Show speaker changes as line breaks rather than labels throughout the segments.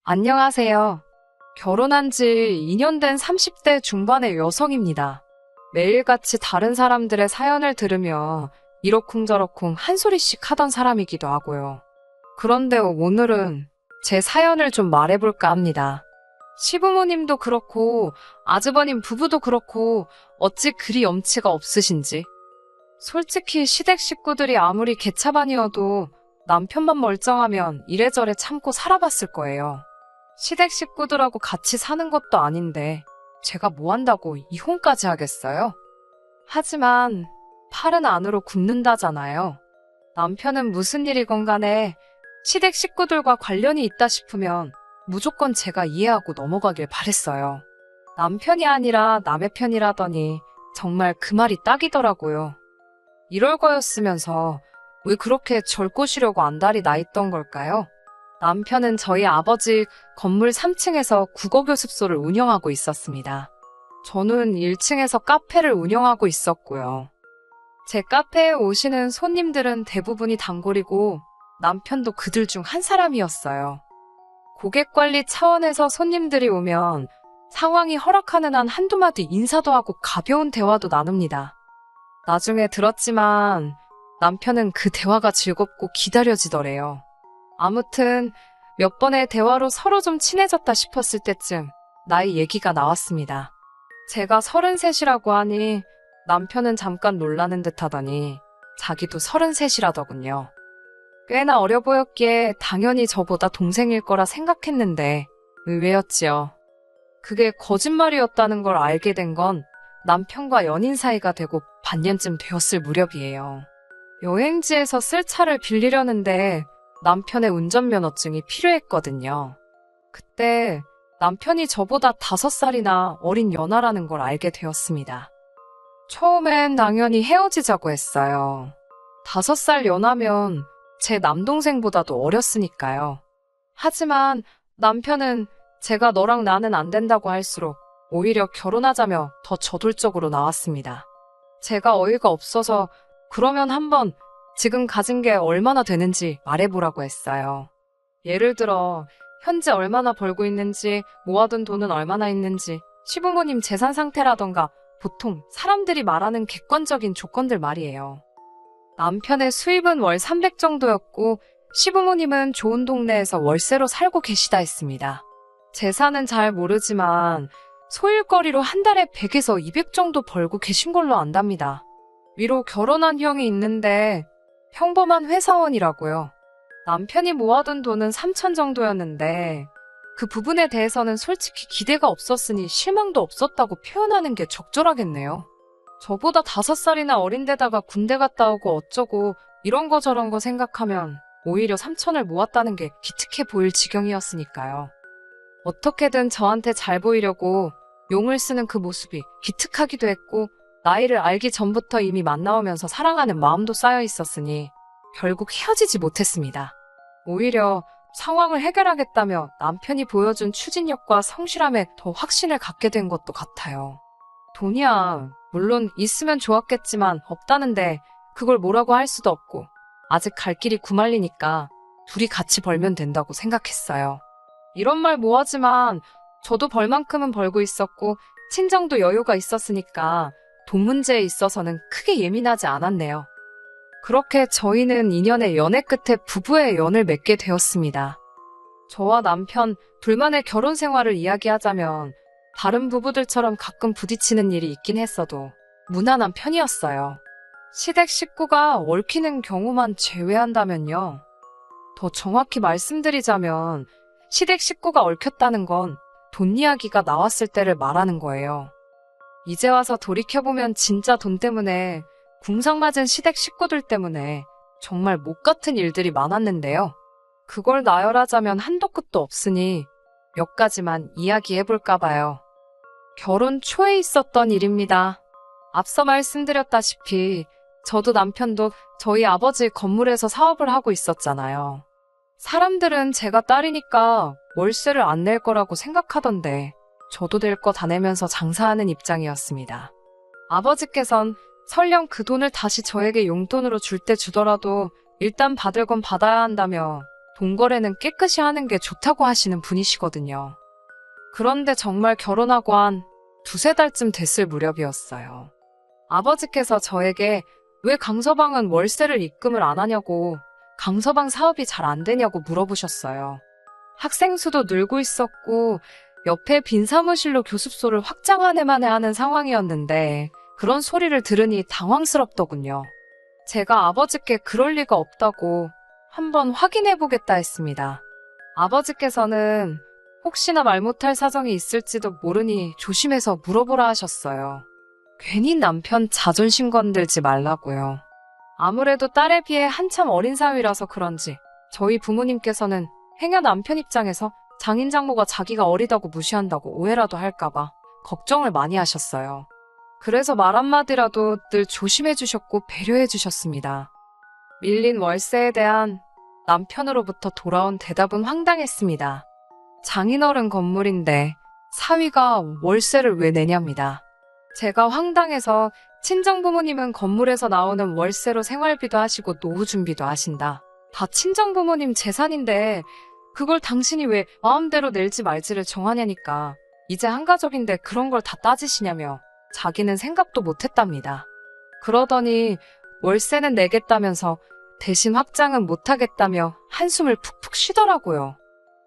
안녕하세요. 결혼한 지 2년 된 30대 중반의 여성입니다. 매일같이 다른 사람들의 사연을 들으며 이러쿵저러쿵 한 소리씩 하던 사람이기도 하고요. 그런데 오늘은 제 사연을 좀 말해볼까 합니다. 시부모님도 그렇고 아주버님 부부도 그렇고 어찌 그리 염치가 없으신지. 솔직히 시댁 식구들이 아무리 개차반이어도 남편만 멀쩡하면 이래저래 참고 살아봤을 거예요. 시댁 식구들하고 같이 사는 것도 아닌데 제가 뭐 한다고 이혼까지 하겠어요? 하지만 팔은 안으로 굽는다잖아요. 남편은 무슨 일이건 간에 시댁 식구들과 관련이 있다 싶으면 무조건 제가 이해하고 넘어가길 바랬어요. 남편이 아니라 남의 편이라더니 정말 그 말이 딱이더라고요. 이럴 거였으면서 왜 그렇게 절 꼬시려고 안달이 나 있던 걸까요? 남편은 저희 아버지 건물 3층에서 국어교습소를 운영하고 있었습니다. 저는 1층에서 카페를 운영하고 있었고요. 제 카페에 오시는 손님들은 대부분이 단골이고 남편도 그들 중 한 사람이었어요. 고객 관리 차원에서 손님들이 오면 상황이 허락하는 한 한두 마디 인사도 하고 가벼운 대화도 나눕니다. 나중에 들었지만 남편은 그 대화가 즐겁고 기다려지더래요. 아무튼 몇 번의 대화로 서로 좀 친해졌다 싶었을 때쯤 나이 얘기가 나왔습니다. 제가 33이라고 하니 남편은 잠깐 놀라는 듯 하더니 자기도 33이라더군요. 꽤나 어려 보였기에 당연히 저보다 동생일 거라 생각했는데 의외였지요. 그게 거짓말이었다는 걸 알게 된 건 남편과 연인 사이가 되고 반년쯤 되었을 무렵이에요. 여행지에서 쓸 차를 빌리려는데 남편의 운전면허증이 필요했거든요. 그때 남편이 저보다 5살이나 어린 연하라는 걸 알게 되었습니다. 처음엔 당연히 헤어지자고 했어요. 5살 연하면 제 남동생보다도 어렸으니까요. 하지만 남편은 제가 너랑 나는 안 된다고 할수록 오히려 결혼하자며 더 저돌적으로 나왔습니다. 제가 어이가 없어서 그러면 한번 지금 가진 게 얼마나 되는지 말해보라고 했어요. 예를 들어 현재 얼마나 벌고 있는지, 모아둔 돈은 얼마나 있는지, 시부모님 재산 상태라던가 보통 사람들이 말하는 객관적인 조건들 말이에요. 남편의 수입은 월 300 정도였고 시부모님은 좋은 동네에서 월세로 살고 계시다 했습니다. 재산은 잘 모르지만 소일거리로 한 달에 100에서 200 정도 벌고 계신 걸로 안답니다. 위로 결혼한 형이 있는데 평범한 회사원이라고요. 남편이 모아둔 돈은 3천 정도였는데 그 부분에 대해서는 솔직히 기대가 없었으니 실망도 없었다고 표현하는 게 적절하겠네요. 저보다 5살이나 어린데다가 군대 갔다 오고 어쩌고 이런 거 저런 거 생각하면 오히려 3천을 모았다는 게 기특해 보일 지경이었으니까요. 어떻게든 저한테 잘 보이려고 용을 쓰는 그 모습이 기특하기도 했고 나이를 알기 전부터 이미 만나오면서 사랑하는 마음도 쌓여 있었으니 결국 헤어지지 못했습니다. 오히려 상황을 해결하겠다며 남편이 보여준 추진력과 성실함에 더 확신을 갖게 된 것도 같아요. 돈이야 물론 있으면 좋았겠지만 없다는데 그걸 뭐라고 할 수도 없고 아직 갈 길이 구말리니까 둘이 같이 벌면 된다고 생각했어요. 이런 말 뭐하지만 저도 벌 만큼은 벌고 있었고 친정도 여유가 있었으니까 돈 문제에 있어서는 크게 예민하지 않았네요. 그렇게 저희는 2년의 연애 끝에 부부의 연을 맺게 되었습니다. 저와 남편 둘만의 결혼 생활을 이야기하자면 다른 부부들처럼 가끔 부딪히는 일이 있긴 했어도 무난한 편이었어요. 시댁 식구가 얽히는 경우만 제외한다면요. 더 정확히 말씀드리자면 시댁 식구가 얽혔다는 건 돈 이야기가 나왔을 때를 말하는 거예요. 이제 와서 돌이켜보면 진짜 돈 때문에 궁상맞은 시댁 식구들 때문에 정말 못 같은 일들이 많았는데요. 그걸 나열하자면 한도 끝도 없으니 몇 가지만 이야기해볼까 봐요. 결혼 초에 있었던 일입니다. 앞서 말씀드렸다시피 저도 남편도 저희 아버지 건물에서 사업을 하고 있었잖아요. 사람들은 제가 딸이니까 월세를 안 낼 거라고 생각하던데 저도 될 거 다 내면서 장사하는 입장이었습니다. 아버지께선 설령 그 돈을 다시 저에게 용돈으로 줄 때 주더라도 일단 받을 건 받아야 한다며 돈 거래는 깨끗이 하는 게 좋다고 하시는 분이시거든요. 그런데 정말 결혼하고 한 두세 달쯤 됐을 무렵이었어요. 아버지께서 저에게 왜 강서방은 월세를 입금을 안 하냐고, 강서방 사업이 잘 안 되냐고 물어보셨어요. 학생 수도 늘고 있었고 옆에 빈 사무실로 교습소를 확장하네만 하는 상황이었는데 그런 소리를 들으니 당황스럽더군요. 제가 아버지께 그럴 리가 없다고 한번 확인해보겠다 했습니다. 아버지께서는 혹시나 말 못할 사정이 있을지도 모르니 조심해서 물어보라 하셨어요. 괜히 남편 자존심 건들지 말라고요. 아무래도 딸에 비해 한참 어린 사위라서 그런지 저희 부모님께서는 행여 남편 입장에서 장인 장모가 자기가 어리다고 무시한다고 오해라도 할까봐 걱정을 많이 하셨어요. 그래서 말 한마디라도 늘 조심해 주셨고 배려해 주셨습니다. 밀린 월세에 대한 남편으로부터 돌아온 대답은 황당했습니다. 장인어른 건물인데 사위가 월세를 왜 내냐입니다. 제가 황당해서 친정부모님은 건물에서 나오는 월세로 생활비도 하시고 노후 준비도 하신다. 다 친정부모님 재산인데 그걸 당신이 왜 마음대로 낼지 말지를 정하냐니까. 이제 한가족인데 그런 걸 다 따지시냐며 자기는 생각도 못했답니다. 그러더니 월세는 내겠다면서 대신 확장은 못하겠다며 한숨을 푹푹 쉬더라고요.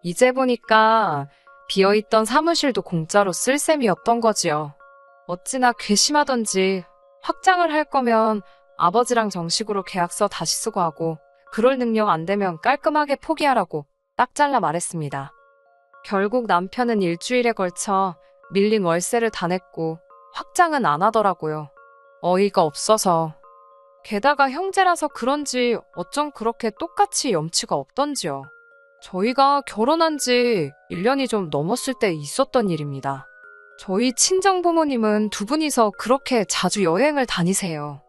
이제 보니까 비어있던 사무실도 공짜로 쓸 셈이었던 거지요. 어찌나 괘씸하던지 확장을 할 거면 아버지랑 정식으로 계약서 다시 쓰고 하고 그럴 능력 안 되면 깔끔하게 포기하라고 딱 잘라 말했습니다. 결국 남편은 일주일에 걸쳐 밀린 월세를 다 냈고 확장은 안 하더라고요. 어이가 없어서. 게다가 형제라서 그런지 어쩜 그렇게 똑같이 염치가 없던지요. 저희가 결혼한 지 1년이 좀 넘었을 때 있었던 일입니다. 저희 친정부모님은 두 분이서 그렇게 자주 여행을 다니세요.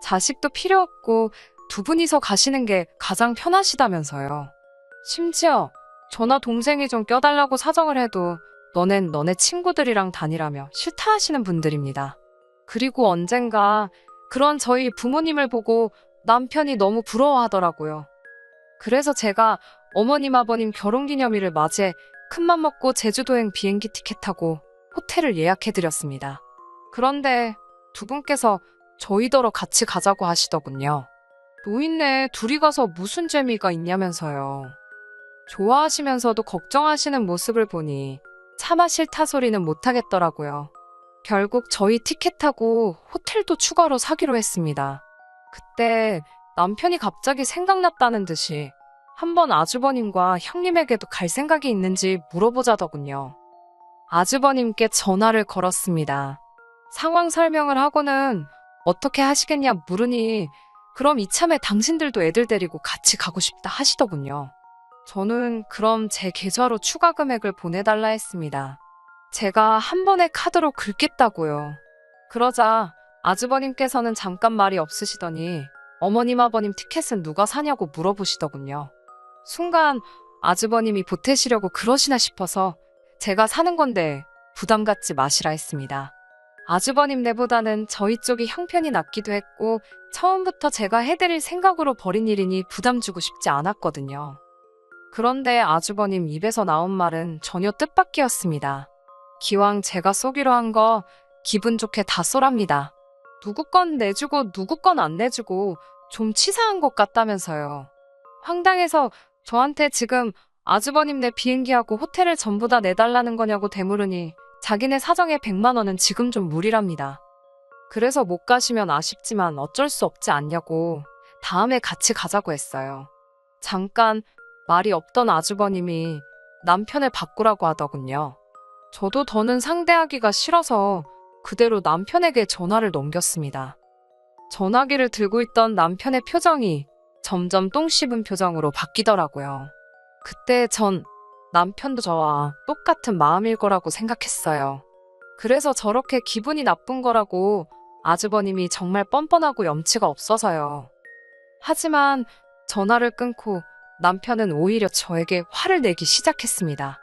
자식도 필요 없고 두 분이서 가시는 게 가장 편하시다면서요. 심지어 저나 동생이 좀 껴달라고 사정을 해도 너넨 너네 친구들이랑 다니라며 싫다 하시는 분들입니다. 그리고 언젠가 그런 저희 부모님을 보고 남편이 너무 부러워하더라고요. 그래서 제가 어머님 아버님 결혼기념일을 맞이해 큰맘 먹고 제주도행 비행기 티켓하고 호텔을 예약해드렸습니다. 그런데 두 분께서 저희더러 같이 가자고 하시더군요. 노인네 둘이 가서 무슨 재미가 있냐면서요. 좋아하시면서도 걱정하시는 모습을 보니 차마 싫다 소리는 못하겠더라고요. 결국 저희 티켓하고 호텔도 추가로 사기로 했습니다. 그때 남편이 갑자기 생각났다는 듯이 한번 아주버님과 형님에게도 갈 생각이 있는지 물어보자더군요. 아주버님께 전화를 걸었습니다. 상황 설명을 하고는 어떻게 하시겠냐 물으니 그럼 이참에 당신들도 애들 데리고 같이 가고 싶다 하시더군요. 저는 그럼 제 계좌로 추가 금액을 보내달라 했습니다. 제가 한 번에 카드로 긁겠다고요. 그러자 아주버님께서는 잠깐 말이 없으시더니 어머님 아버님 티켓은 누가 사냐고 물어보시더군요. 순간 아주버님이 보태시려고 그러시나 싶어서 제가 사는 건데 부담 갖지 마시라 했습니다. 아주버님네보다는 저희 쪽이 형편이 낫기도 했고 처음부터 제가 해드릴 생각으로 벌인 일이니 부담 주고 싶지 않았거든요. 그런데 아주버님 입에서 나온 말은 전혀 뜻밖이었습니다. 기왕 제가 쏘기로 한 거 기분 좋게 다 쏘랍니다. 누구 건 내주고 누구 건 안 내주고 좀 치사한 것 같다면서요. 황당해서 저한테 지금 아주버님네 비행기하고 호텔을 전부 다 내달라는 거냐고 되물으니 자기네 사정에 100만 원은 지금 좀 무리랍니다. 그래서 못 가시면 아쉽지만 어쩔 수 없지 않냐고 다음에 같이 가자고 했어요. 잠깐 말이 없던 아주버님이 남편을 바꾸라고 하더군요. 저도 더는 상대하기가 싫어서 그대로 남편에게 전화를 넘겼습니다. 전화기를 들고 있던 남편의 표정이 점점 똥 씹은 표정으로 바뀌더라고요. 그때 전 남편도 저와 똑같은 마음일 거라고 생각했어요. 그래서 저렇게 기분이 나쁜 거라고 아주버님이 정말 뻔뻔하고 염치가 없어서요. 하지만 전화를 끊고 남편은 오히려 저에게 화를 내기 시작했습니다.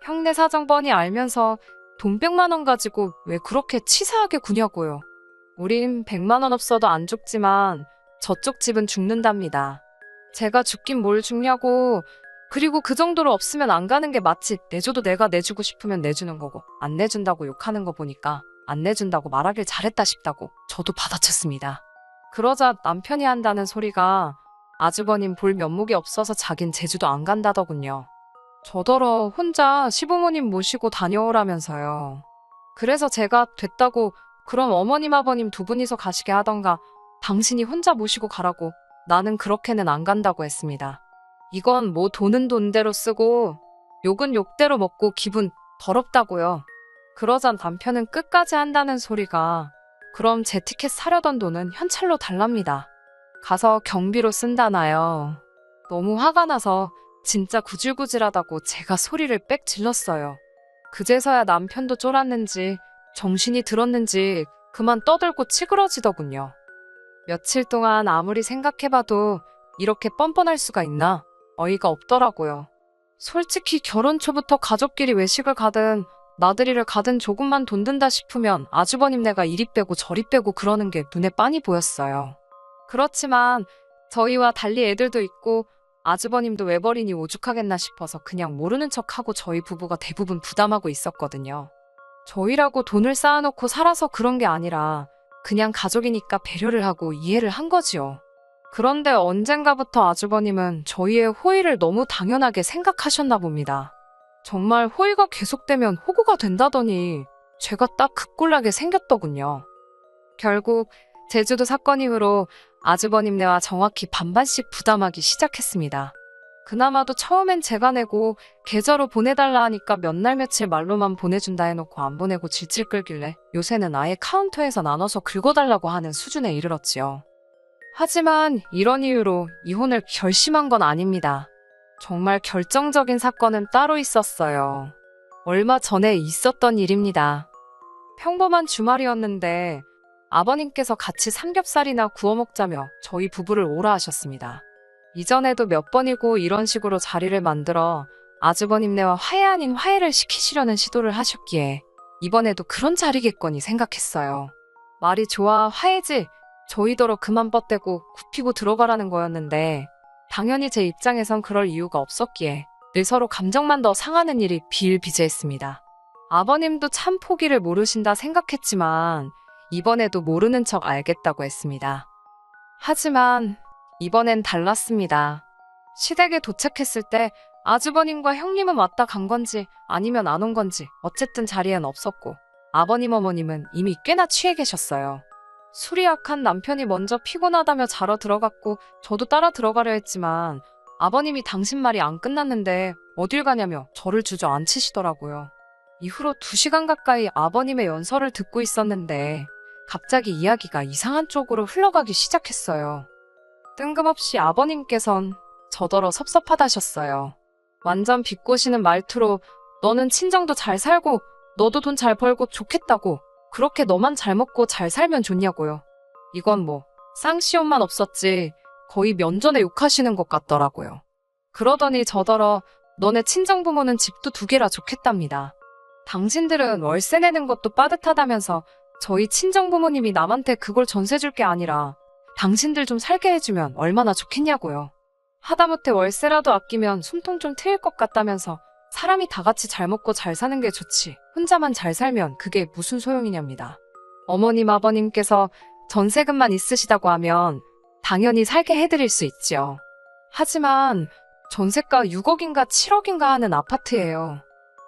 형네 사정 뻔히 알면서 돈 100만 원 가지고 왜 그렇게 치사하게 구냐고요. 우린 100만 원 없어도 안 죽지만 저쪽 집은 죽는답니다. 제가 죽긴 뭘 죽냐고. 그리고 그 정도로 없으면 안 가는 게 맞지. 내줘도 내가 내주고 싶으면 내주는 거고, 안 내준다고 욕하는 거 보니까 안 내준다고 말하길 잘했다 싶다고 저도 받아쳤습니다. 그러자 남편이 한다는 소리가 아주버님 볼 면목이 없어서 자긴 제주도 안 간다더군요. 저더러 혼자 시부모님 모시고 다녀오라면서요. 그래서 제가 됐다고, 그럼 어머님 아버님 두 분이서 가시게 하던가 당신이 혼자 모시고 가라고, 나는 그렇게는 안 간다고 했습니다. 이건 뭐 돈은 돈대로 쓰고 욕은 욕대로 먹고 기분 더럽다고요. 그러자 남편은 끝까지 한다는 소리가, 그럼 제 티켓 사려던 돈은 현찰로 달랍니다. 가서 경비로 쓴다나요. 너무 화가 나서 진짜 구질구질하다고 제가 소리를 빽 질렀어요. 그제서야 남편도 쫄았는지 정신이 들었는지 그만 떠들고 치그러지더군요. 며칠 동안 아무리 생각해봐도 이렇게 뻔뻔할 수가 있나 어이가 없더라고요. 솔직히 결혼 초부터 가족끼리 외식을 가든 나들이를 가든 조금만 돈 든다 싶으면 아주버님네가 이리 빼고 저리 빼고 그러는 게 눈에 빤히 보였어요. 그렇지만 저희와 달리 애들도 있고 아주버님도 외벌이니 오죽하겠나 싶어서 그냥 모르는 척하고 저희 부부가 대부분 부담하고 있었거든요. 저희라고 돈을 쌓아놓고 살아서 그런 게 아니라 그냥 가족이니까 배려를 하고 이해를 한 거지요. 그런데 언젠가부터 아주버님은 저희의 호의를 너무 당연하게 생각하셨나 봅니다. 정말 호의가 계속되면 호구가 된다더니 제가 딱 극골나게 생겼더군요. 결국 제주도 사건 이후로 아주버님네와 정확히 반반씩 부담하기 시작했습니다. 그나마도 처음엔 제가 내고 계좌로 보내달라 하니까 몇 날 며칠 말로만 보내준다 해놓고 안 보내고 질질 끌길래 요새는 아예 카운터에서 나눠서 긁어달라고 하는 수준에 이르렀지요. 하지만 이런 이유로 이혼을 결심한 건 아닙니다. 정말 결정적인 사건은 따로 있었어요. 얼마 전에 있었던 일입니다. 평범한 주말이었는데 아버님께서 같이 삼겹살이나 구워 먹자며 저희 부부를 오라 하셨습니다. 이전에도 몇 번이고 이런 식으로 자리를 만들어 아주버님네와 화해 아닌 화해를 시키시려는 시도를 하셨기에 이번에도 그런 자리겠거니 생각했어요. 말이 좋아 화해지, 저희더러 그만 뻗대고 굽히고 들어가라는 거였는데 당연히 제 입장에선 그럴 이유가 없었기에 늘 서로 감정만 더 상하는 일이 비일비재했습니다. 아버님도 참 포기를 모르신다 생각했지만 이번에도 모르는 척 알겠다고 했습니다. 하지만 이번엔 달랐습니다. 시댁에 도착했을 때 아주버님과 형님은 왔다 간 건지 아니면 안 온 건지 어쨌든 자리엔 없었고 아버님 어머님은 이미 꽤나 취해 계셨어요. 술이 약한 남편이 먼저 피곤하다며 자러 들어갔고 저도 따라 들어가려 했지만 아버님이 당신 말이 안 끝났는데 어딜 가냐며 저를 주저앉히시더라고요. 이후로 2시간 가까이 아버님의 연설을 듣고 있었는데 갑자기 이야기가 이상한 쪽으로 흘러가기 시작했어요. 뜬금없이 아버님께선 저더러 섭섭하다셨어요. 완전 비꼬시는 말투로 너는 친정도 잘 살고 너도 돈 잘 벌고 좋겠다고 그렇게 너만 잘 먹고 잘 살면 좋냐고요. 이건 뭐 쌍시옷만 없었지 거의 면전에 욕하시는 것 같더라고요. 그러더니 저더러 너네 친정부모는 집도 2개라 좋겠답니다. 당신들은 월세 내는 것도 빠듯하다면서 저희 친정부모님이 남한테 그걸 전세 줄 게 아니라 당신들 좀 살게 해주면 얼마나 좋겠냐고요. 하다못해 월세라도 아끼면 숨통 좀 트일 것 같다면서 사람이 다 같이 잘 먹고 잘 사는 게 좋지 혼자만 잘 살면 그게 무슨 소용이냐입니다. 어머님 아버님께서 전세금만 있으시다고 하면 당연히 살게 해드릴 수 있지요. 하지만 전세가 6억인가 7억인가 하는 아파트예요.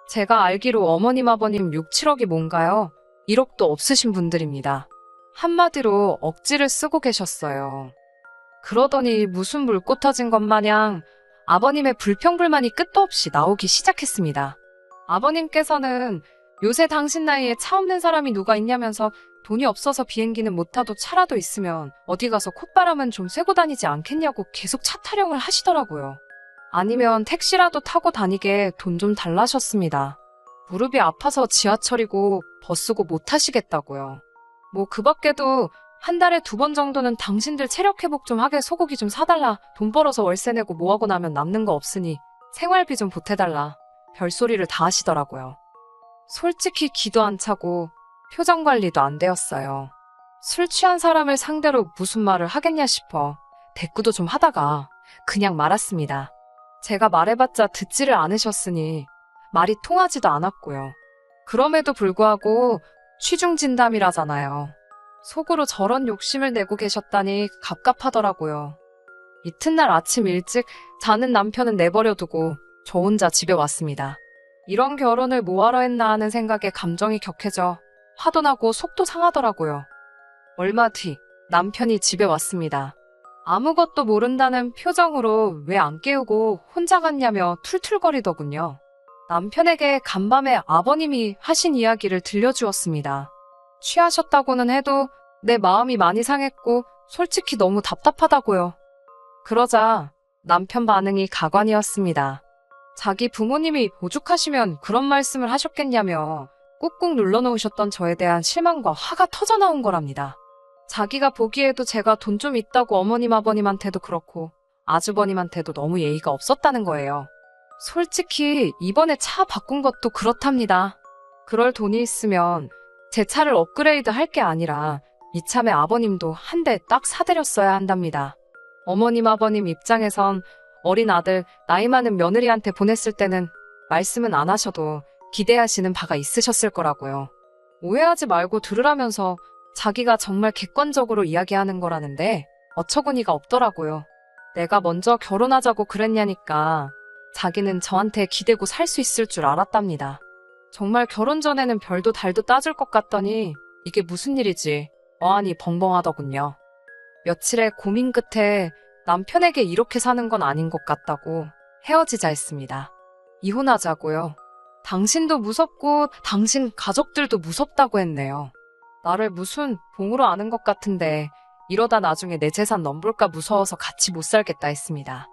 제가 알기로 어머님 아버님 6, 7억이 뭔가요? 1억도 없으신 분들입니다. 한마디로 억지를 쓰고 계셨어요. 그러더니 무슨 물꽃 터진 것 마냥 아버님의 불평불만이 끝도 없이 나오기 시작했습니다. 아버님께서는 요새 당신 나이에 차 없는 사람이 누가 있냐면서 돈이 없어서 비행기는 못 타도 차라도 있으면 어디 가서 콧바람은 좀 쐬고 다니지 않겠냐고 계속 차 타령을 하시더라고요. 아니면 택시라도 타고 다니게 돈 좀 달라셨습니다. 무릎이 아파서 지하철이고 버스고 못 타시겠다고요. 뭐 그 밖에도 한 달에 2번 정도는 당신들 체력 회복 좀 하게 소고기 좀 사달라. 돈 벌어서 월세 내고 뭐하고 나면 남는 거 없으니 생활비 좀 보태달라. 별소리를 다 하시더라고요. 솔직히 기도 안 차고 표정 관리도 안 되었어요. 술 취한 사람을 상대로 무슨 말을 하겠냐 싶어 대꾸도 좀 하다가 그냥 말았습니다. 제가 말해봤자 듣지를 않으셨으니 말이 통하지도 않았고요. 그럼에도 불구하고 취중진담이라잖아요. 속으로 저런 욕심을 내고 계셨다니 갑갑하더라고요. 이튿날 아침 일찍 자는 남편은 내버려두고 저 혼자 집에 왔습니다. 이런 결혼을 뭐하러 했나 하는 생각에 감정이 격해져 화도 나고 속도 상하더라고요. 얼마 뒤 남편이 집에 왔습니다. 아무것도 모른다는 표정으로 왜 안 깨우고 혼자 갔냐며 툴툴거리더군요. 남편에게 간밤에 아버님이 하신 이야기를 들려주었습니다. 취하셨다고는 해도 내 마음이 많이 상했고 솔직히 너무 답답하다고요. 그러자 남편 반응이 가관이었습니다. 자기 부모님이 오죽하시면 그런 말씀을 하셨겠냐며 꾹꾹 눌러놓으셨던 저에 대한 실망과 화가 터져나온 거랍니다. 자기가 보기에도 제가 돈 좀 있다고 어머님 아버님한테도 그렇고 아주버님한테도 너무 예의가 없었다는 거예요. 솔직히 이번에 차 바꾼 것도 그렇답니다. 그럴 돈이 있으면 제 차를 업그레이드 할 게 아니라 이참에 아버님도 한 대 딱 사드렸어야 한답니다. 어머님 아버님 입장에선 어린 아들 나이 많은 며느리한테 보냈을 때는 말씀은 안 하셔도 기대하시는 바가 있으셨을 거라고요. 오해하지 말고 들으라면서 자기가 정말 객관적으로 이야기하는 거라는데 어처구니가 없더라고요. 내가 먼저 결혼하자고 그랬냐니까 자기는 저한테 기대고 살 수 있을 줄 알았답니다. 정말 결혼 전에는 별도 달도 따질 것 같더니 이게 무슨 일이지 어안이 벙벙하더군요. 며칠의 고민 끝에 남편에게 이렇게 사는 건 아닌 것 같다고 헤어지자 했습니다. 이혼하자고요. 당신도 무섭고 당신 가족들도 무섭다고 했네요. 나를 무슨 봉으로 아는 것 같은데 이러다 나중에 내 재산 넘볼까 무서워서 같이 못 살겠다 했습니다.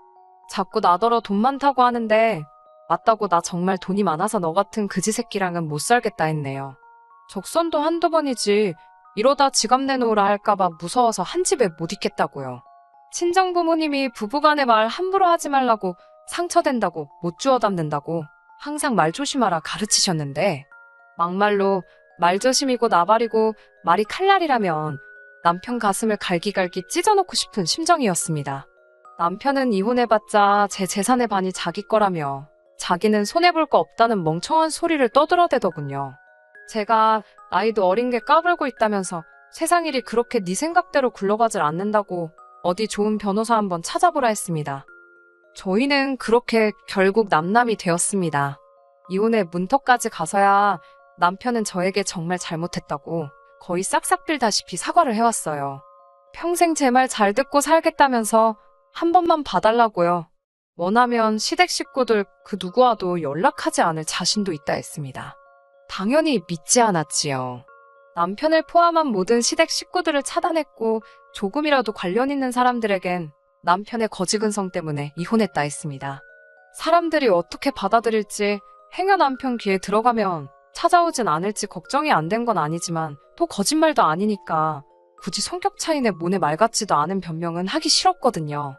자꾸 나더러 돈 많다고 하는데 맞다고 나 정말 돈이 많아서 너 같은 그지 새끼랑은 못 살겠다 했네요. 적선도 한두 번이지 이러다 지갑 내놓으라 할까봐 무서워서 한 집에 못 있겠다고요. 친정 부모님이 부부간의 말 함부로 하지 말라고 상처된다고 못 주워 담는다고 항상 말 조심하라 가르치셨는데 막말로 말조심이고 나발이고 말이 칼날이라면 남편 가슴을 갈기갈기 찢어놓고 싶은 심정이었습니다. 남편은 이혼해봤자 제 재산의 반이 자기 거라며 자기는 손해볼 거 없다는 멍청한 소리를 떠들어대더군요. 제가 나이도 어린 게 까불고 있다면서 세상 일이 그렇게 네 생각대로 굴러가질 않는다고 어디 좋은 변호사 한번 찾아보라 했습니다. 저희는 그렇게 결국 남남이 되었습니다. 이혼의 문턱까지 가서야 남편은 저에게 정말 잘못했다고 거의 싹싹 빌다시피 사과를 해왔어요. 평생 제 말 잘 듣고 살겠다면서 한 번만 봐달라고요. 원하면 시댁 식구들 그 누구와도 연락하지 않을 자신도 있다 했습니다. 당연히 믿지 않았지요. 남편을 포함한 모든 시댁 식구들을 차단했고 조금이라도 관련 있는 사람들에겐 남편의 거지근성 때문에 이혼했다 했습니다. 사람들이 어떻게 받아들일지 행여 남편 귀에 들어가면 찾아오진 않을지 걱정이 안 된 건 아니지만 또 거짓말도 아니니까 굳이 성격 차이내 몸에 말 같지도 않은 변명은 하기 싫었거든요.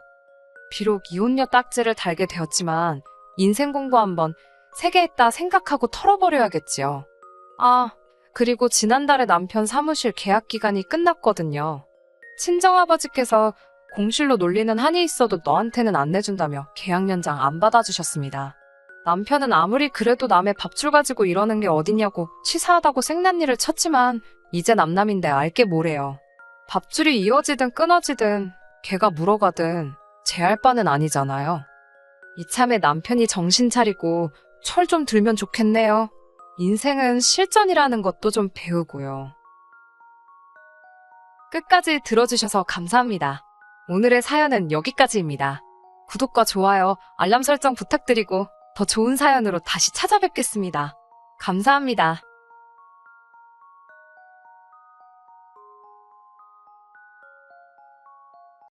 비록 이혼녀 딱지를 달게 되었지만 인생 공부 한번 세게 했다 생각하고 털어버려야겠지요. 아, 그리고 지난달에 남편 사무실 계약 기간이 끝났거든요. 친정아버지께서 공실로 놀리는 한이 있어도 너한테는 안 내준다며 계약 연장 안 받아주셨습니다. 남편은 아무리 그래도 남의 밥줄 가지고 이러는 게 어딨냐고 치사하다고 생난일을 쳤지만 이제 남남인데 알게 뭐래요. 밥줄이 이어지든 끊어지든 걔가 물어가든 제 할 바는 아니잖아요. 이참에 남편이 정신 차리고 철 좀 들면 좋겠네요. 인생은 실전이라는 것도 좀 배우고요. 끝까지 들어주셔서 감사합니다. 오늘의 사연은 여기까지입니다. 구독과 좋아요, 알람 설정 부탁드리고 더 좋은 사연으로 다시 찾아뵙겠습니다. 감사합니다.